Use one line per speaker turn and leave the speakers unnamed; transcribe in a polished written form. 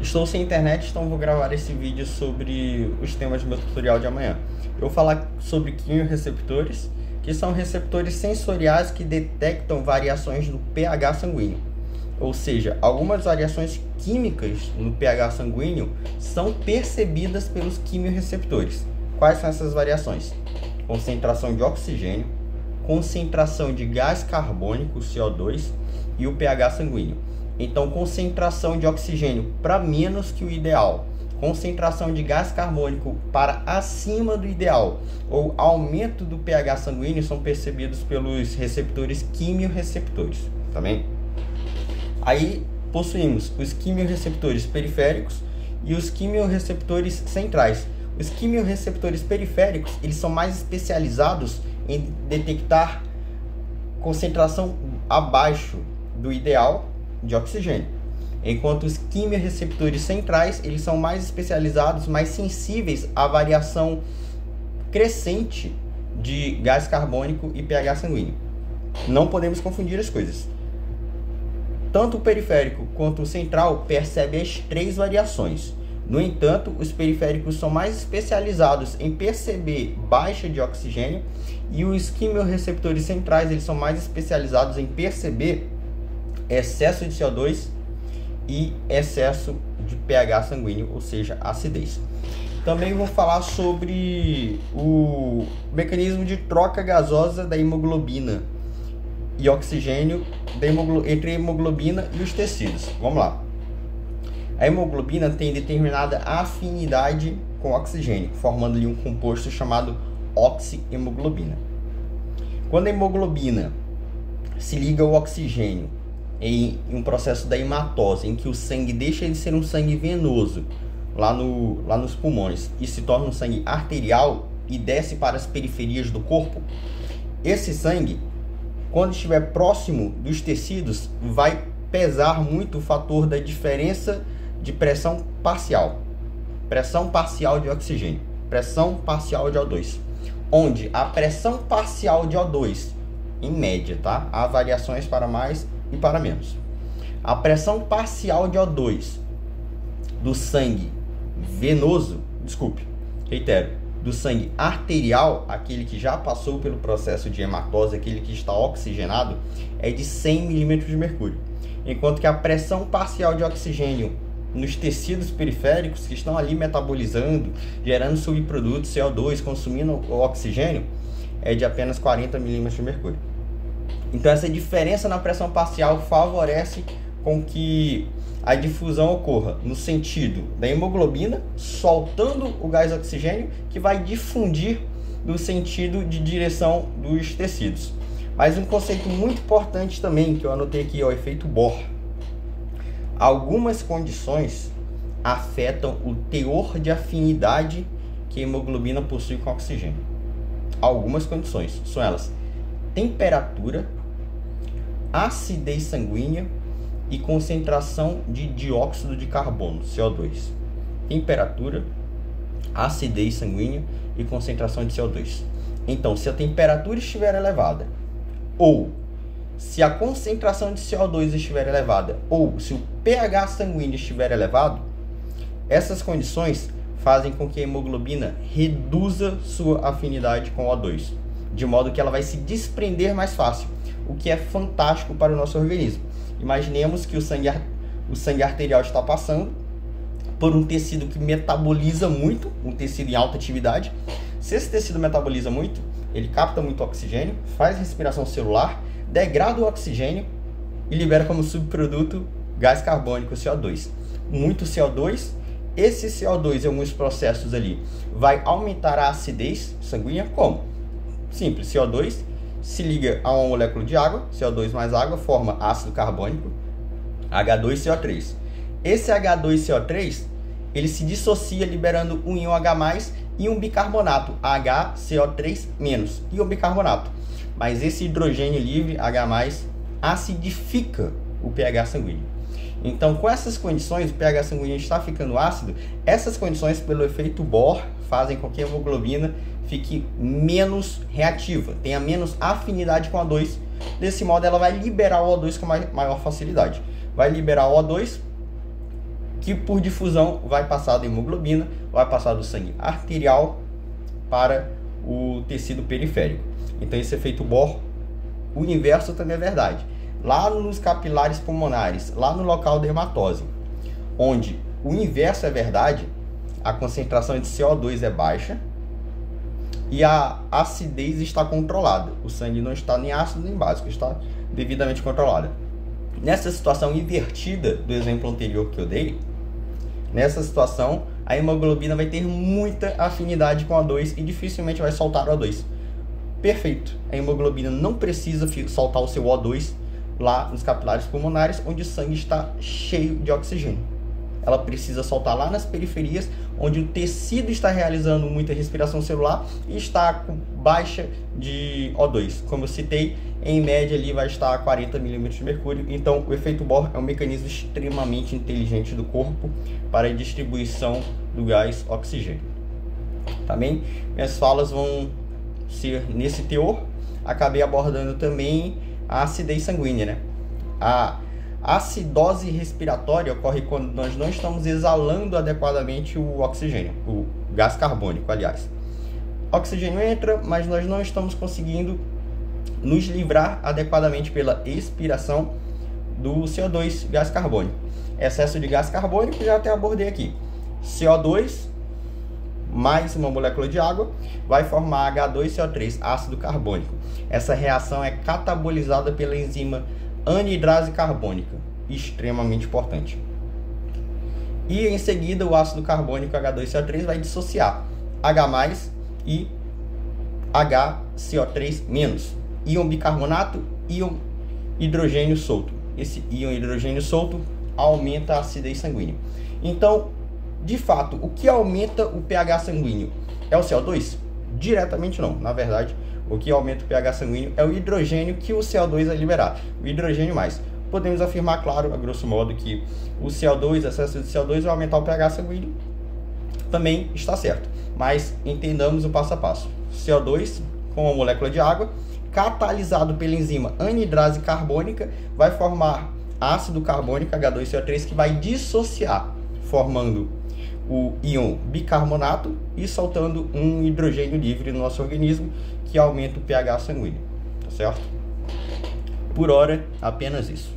Estou sem internet, então vou gravar esse vídeo sobre os temas do meu tutorial de amanhã. Eu vou falar sobre quimiorreceptores, que são receptores sensoriais que detectam variações no pH sanguíneo. Ou seja, algumas variações químicas no pH sanguíneo são percebidas pelos quimiorreceptores. Quais são essas variações? Concentração de oxigênio, concentração de gás carbônico, CO2, e o pH sanguíneo. Então, concentração de oxigênio para menos que o ideal, concentração de gás carbônico para acima do ideal, ou aumento do pH sanguíneo são percebidos pelos receptores quimiorreceptores, tá bem? Aí possuímos os quimiorreceptores periféricos e os quimiorreceptores centrais. Os quimiorreceptores periféricos, eles são mais especializados em detectar concentração abaixo do ideal de oxigênio, enquanto os quimiorreceptores centrais, eles são mais especializados, mais sensíveis à variação crescente de gás carbônico e pH sanguíneo. Não podemos confundir as coisas. Tanto o periférico quanto o central percebem as três variações. No entanto, os periféricos são mais especializados em perceber baixa de oxigênio e os quimiorreceptores centrais, eles são mais especializados em perceber excesso de CO2 e excesso de pH sanguíneo, ou seja, acidez. Também vou falar sobre o mecanismo de troca gasosa da hemoglobina e oxigênio entre a hemoglobina e os tecidos. Vamos lá. A hemoglobina tem determinada afinidade com o oxigênio, formando ali um composto chamado oxihemoglobina. Quando a hemoglobina se liga ao oxigênio em um processo da hematose, em que o sangue deixa de ser um sangue venoso lá nos pulmões e se torna um sangue arterial e desce para as periferias do corpo, esse sangue, quando estiver próximo dos tecidos, vai pesar muito o fator da diferença de pressão parcial de oxigênio, pressão parcial de O2, onde a pressão parcial de O2, em média, tá? Há variações para mais e para menos. A pressão parcial de O2 do sangue venoso, do sangue arterial, aquele que já passou pelo processo de hematose, aquele que está oxigenado, é de 100 milímetros de mercúrio. Enquanto que a pressão parcial de oxigênio nos tecidos periféricos, que estão ali metabolizando, gerando subprodutos, CO2, consumindo o oxigênio, é de apenas 40 milímetros de mercúrio. Então, essa diferença na pressão parcial favorece com que a difusão ocorra no sentido da hemoglobina, soltando o gás oxigênio, que vai difundir no sentido de direção dos tecidos. Mas um conceito muito importante também, que eu anotei aqui, é o efeito Bohr. Algumas condições afetam o teor de afinidade que a hemoglobina possui com o oxigênio. Algumas condições são elas: temperatura, acidez sanguínea e concentração de dióxido de carbono, CO2. Temperatura, acidez sanguínea e concentração de CO2. Então, se a temperatura estiver elevada, ou se a concentração de CO2 estiver elevada, ou se o pH sanguíneo estiver elevado, essas condições fazem com que a hemoglobina reduza sua afinidade com o O2, de modo que ela vai se desprender mais fácil, o que é fantástico para o nosso organismo. Imaginemos que o sangue arterial está passando por um tecido que metaboliza muito, um tecido em alta atividade. Se esse tecido metaboliza muito, ele capta muito oxigênio, faz respiração celular, degrada o oxigênio e libera como subproduto gás carbônico, CO2. Muito CO2, esse CO2 em alguns processos ali vai aumentar a acidez sanguínea. Como? Simples, CO2 se liga a uma molécula de água, CO2 mais água, forma ácido carbônico, H2CO3. Esse H2CO3, ele se dissocia liberando um íon H+, e um bicarbonato, HCO3- e o bicarbonato. Mas esse hidrogênio livre, H+, acidifica o pH sanguíneo. Então, com essas condições, o pH sanguíneo está ficando ácido. Essas condições, pelo efeito Bohr, fazem com que a hemoglobina fique menos reativa, tenha menos afinidade com o O2. Desse modo, ela vai liberar o O2 com maior facilidade. Vai liberar o O2, que por difusão vai passar da hemoglobina, vai passar do sangue arterial para o tecido periférico. Então esse efeito Bohr, o inverso também é verdade. Lá nos capilares pulmonares, lá no local da hematose, onde o inverso é verdade, a concentração de CO2 é baixa e a acidez está controlada. O sangue não está nem ácido nem básico, está devidamente controlada. Nessa situação invertida do exemplo anterior que eu dei, nessa situação a hemoglobina vai ter muita afinidade com o O2 e dificilmente vai soltar o O2. Perfeito. A hemoglobina não precisa soltar o seu O2 lá nos capilares pulmonares, onde o sangue está cheio de oxigênio. Ela precisa soltar lá nas periferias, onde o tecido está realizando muita respiração celular e está com baixa de O2. Como eu citei, em média ali vai estar a 40 milímetros de mercúrio. Então o efeito Bohr é um mecanismo extremamente inteligente do corpo para a distribuição do gás oxigênio. Tá bem? Minhas falas vão ser nesse teor. Acabei abordando também a acidez sanguínea, né? A acidose respiratória ocorre quando nós não estamos exalando adequadamente o oxigênio, o gás carbônico, aliás. O oxigênio entra, mas nós não estamos conseguindo nos livrar adequadamente pela expiração do CO2, gás carbônico. Excesso de gás carbônico já até abordei aqui. CO2 mais uma molécula de água vai formar H2CO3, ácido carbônico. Essa reação é catabolizada pela enzima anidrase carbônica, extremamente importante. E em seguida o ácido carbônico H2CO3 vai dissociar H+ e HCO3-, íon bicarbonato, íon hidrogênio solto. Esse íon hidrogênio solto aumenta a acidez sanguínea. Então, de fato, o que aumenta o pH sanguíneo é o CO2? Diretamente não. Na verdade, o que aumenta o pH sanguíneo é o hidrogênio que o CO2 vai liberar. O hidrogênio mais. Podemos afirmar, claro, a grosso modo, que o CO2, excesso de CO2 vai aumentar o pH sanguíneo. Também está certo. Mas entendamos o passo a passo. CO2 com a molécula de água, catalisado pela enzima anidrase carbônica, vai formar ácido carbônico H2CO3 que vai dissociar, formando o íon bicarbonato e soltando um hidrogênio livre no nosso organismo que aumenta o pH sanguíneo, tá certo? Por hora, apenas isso.